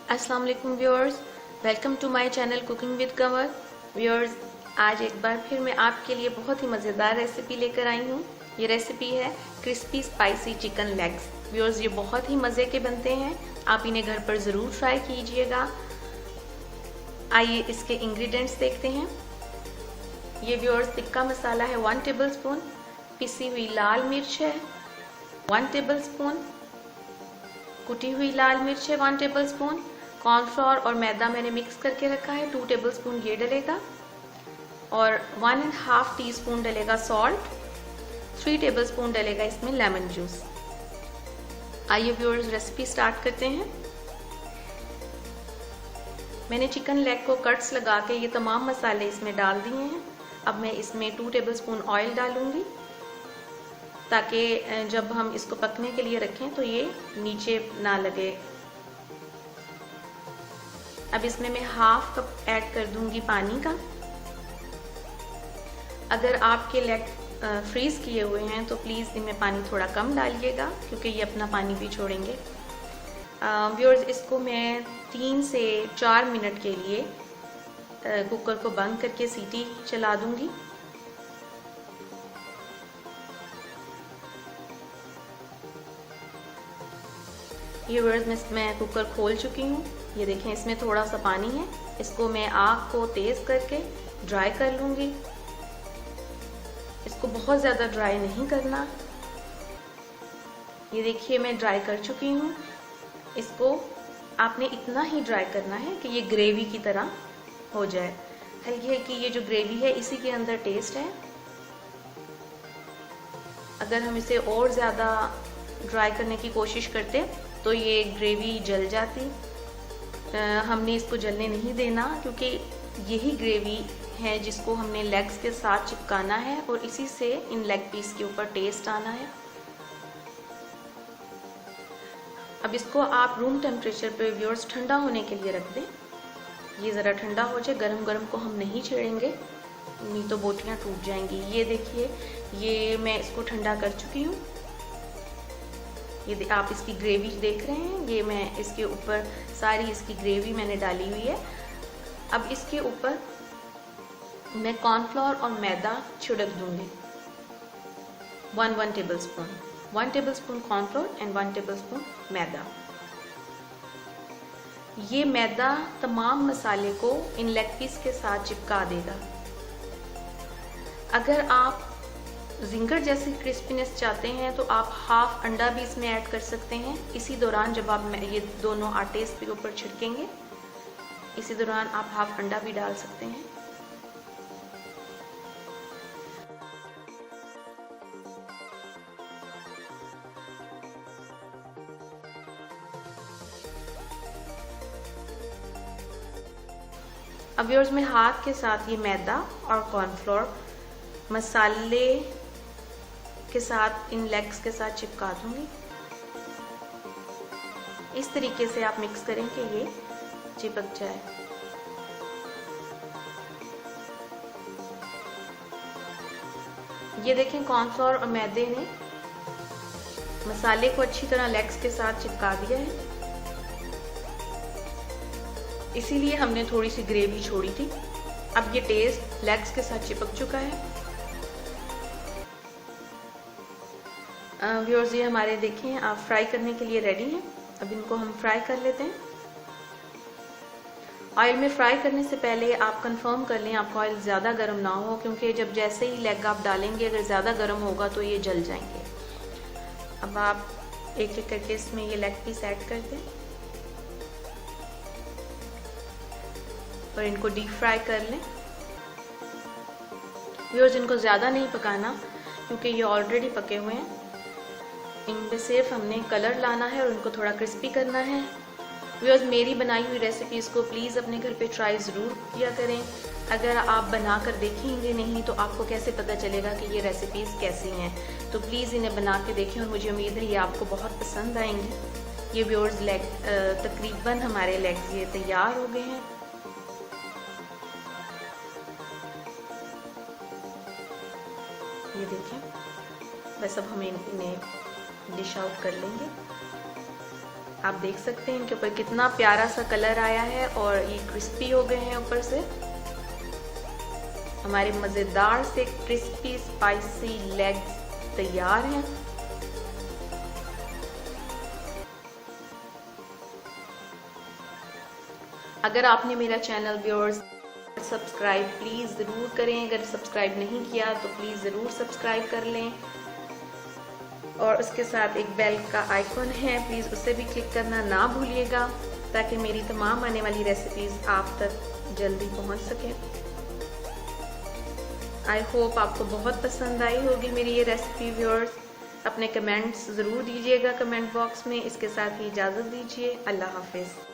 अस्सलाम वालेकुम viewers, welcome to my channel cooking with Kanwar. Viewers, आज एक बार फिर मैं आपके लिए बहुत ही मज़ेदार रेसिपी लेकर आई हूँ। ये रेसिपी है crispy spicy chicken legs. Viewers, ये बहुत ही मज़े के बनते हैं, आप इन्हें घर पर ज़रूर ट्राई कीजिएगा। आइए इसके इंग्रेडिएंट्स देखते हैं। ये व्यूअर्स, टिक्का मसाला है 1 टेबलस्पून, पिसी हुई लाल मिर्च है 1 टेबलस्पून, कुटी हुई लाल मिर्च है 1 टेबलस्पून, कॉर्नफ्लोर और मैदा मैंने मिक्स करके रखा है 2 टेबलस्पून ये डलेगा, और 1.5 टीस्पून डलेगा सॉल्ट, 3 टेबलस्पून डलेगा इसमें लेमन जूस। आइए व्यूअर्स, रेसिपी स्टार्ट करते हैं। मैंने चिकन लेग को कट्स लगा के ये तमाम मसाले इसमें डाल दिए हैं। अब मैं इसमें 2 टेबलस्पून ऑयल डालूंगी ताकि जब हम इसको पकने के लिए रखें तो ये नीचे ना लगे। अब इसमें मैं 1/2 कप ऐड कर दूंगी पानी का। अगर आपके लेग फ्रीज किए हुए हैं तो प्लीज़ इनमें पानी थोड़ा कम डालिएगा क्योंकि ये अपना पानी भी छोड़ेंगे। व्यूअर्स, इसको मैं 3 से 4 मिनट के लिए कुकर को बंद करके सीटी चला दूंगी। ये व्यूअर्स, मैं कुकर खोल चुकी हूँ। ये देखें, इसमें थोड़ा सा पानी है। इसको मैं आग को तेज़ करके ड्राई कर लूँगी। इसको बहुत ज़्यादा ड्राई नहीं करना। ये देखिए, मैं ड्राई कर चुकी हूँ। इसको आपने इतना ही ड्राई करना है कि ये ग्रेवी की तरह हो जाए। हल्की हल्की ये जो ग्रेवी है इसी के अंदर टेस्ट है। अगर हम इसे और ज़्यादा ड्राई करने की कोशिश करते तो ये ग्रेवी जल जाती। हमने इसको जलने नहीं देना क्योंकि यही ग्रेवी है जिसको हमने लेग्स के साथ चिपकाना है और इसी से इन लेग पीस के ऊपर टेस्ट आना है। अब इसको आप रूम टेम्परेचर पे व्यूअर्स ठंडा होने के लिए रख दें। ये ज़रा ठंडा हो जाए। गरम गरम को हम नहीं छेड़ेंगे, नहीं तो बोटियाँ टूट जाएंगी। ये देखिए, ये मैं इसको ठंडा कर चुकी हूँ। ये आप इसकी ग्रेवी देख रहे हैं। ये मैं इसके ऊपर सारी इसकी ग्रेवी मैंने डाली हुई है। अब इसके ऊपर मैं कॉर्नफ्लोर और मैदा छिड़क दूंगी 1 tablespoon. 1 tablespoon cornflour and 1 tablespoon maida. ये मैदा तमाम मसाले को इन लेग पीस के साथ चिपका देगा। अगर आप जिंगर जैसी क्रिस्पीनेस चाहते हैं तो आप 1/2 अंडा भी इसमें ऐड कर सकते हैं। इसी दौरान जब आप ये दोनों आटे इसके ऊपर छिड़केंगे, इसी दौरान आप 1/2 अंडा भी डाल सकते हैं। अब व्यूअर्स, मैं हाथ के साथ ये मैदा और कॉर्नफ्लोर मसाले के साथ इन लेग्स के साथ चिपका दूंगी। इस तरीके से आप मिक्स करें कि ये चिपक जाए। ये देखें, कॉर्नफ्लोर और मैदे ने मसाले को अच्छी तरह लेग्स के साथ चिपका दिया है। इसीलिए हमने थोड़ी सी ग्रेवी छोड़ी थी। अब ये टेस्ट लेग्स के साथ चिपक चुका है। व्यूअर्स, ये हमारे देखें आप फ्राई करने के लिए रेडी हैं। अब इनको हम फ्राई कर लेते हैं। ऑयल में फ्राई करने से पहले आप कंफर्म कर लें आपका ऑयल ज़्यादा गर्म ना हो, क्योंकि जब जैसे ही लेग आप डालेंगे अगर ज़्यादा गर्म होगा तो ये जल जाएंगे। अब आप एक एक करके इसमें ये लेग पीस ऐड कर दें और इनको डीप फ्राई कर लें। व्यूअर्स, इनको ज़्यादा नहीं पकाना क्योंकि ये ऑलरेडी पके हुए हैं। इनमें सिर्फ हमने कलर लाना है और इनको थोड़ा क्रिस्पी करना है। व्यूअर्स, मेरी बनाई हुई रेसिपीज़ को प्लीज़ अपने घर पे ट्राई ज़रूर किया करें। अगर आप बना कर देखेंगे नहीं तो आपको कैसे पता चलेगा कि ये रेसिपीज़ कैसी हैं। तो प्लीज़ इन्हें बना के देखें और मुझे उम्मीद है ये आपको बहुत पसंद आएंगी। ये व्यूअर्स, तकरीबन हमारे लेग्स ये तैयार हो गए हैं। ये देखें, बस अब हम इन्हें डिश आउट कर लेंगे। आप देख सकते हैं इनके ऊपर कितना प्यारा सा कलर आया है और ये क्रिस्पी हो गए हैं ऊपर से। हमारे मज़ेदार से क्रिस्पी स्पाइसी लेग्स तैयार हैं। अगर आपने मेरा चैनल व्यूअर्स सब्सक्राइब प्लीज़ ज़रूर करें। अगर सब्सक्राइब नहीं किया तो प्लीज़ ज़रूर सब्सक्राइब कर लें और उसके साथ एक बेल का आइकॉन है, प्लीज़ उसे भी क्लिक करना ना भूलिएगा ताकि मेरी तमाम आने वाली रेसिपीज़ आप तक जल्दी पहुंच सकें। आई होप आपको बहुत पसंद आई होगी मेरी ये रेसिपी व्यूअर्स। अपने कमेंट्स ज़रूर दीजिएगा कमेंट बॉक्स में। इसके साथ ही इजाज़त दीजिए। अल्लाह हाफिज़।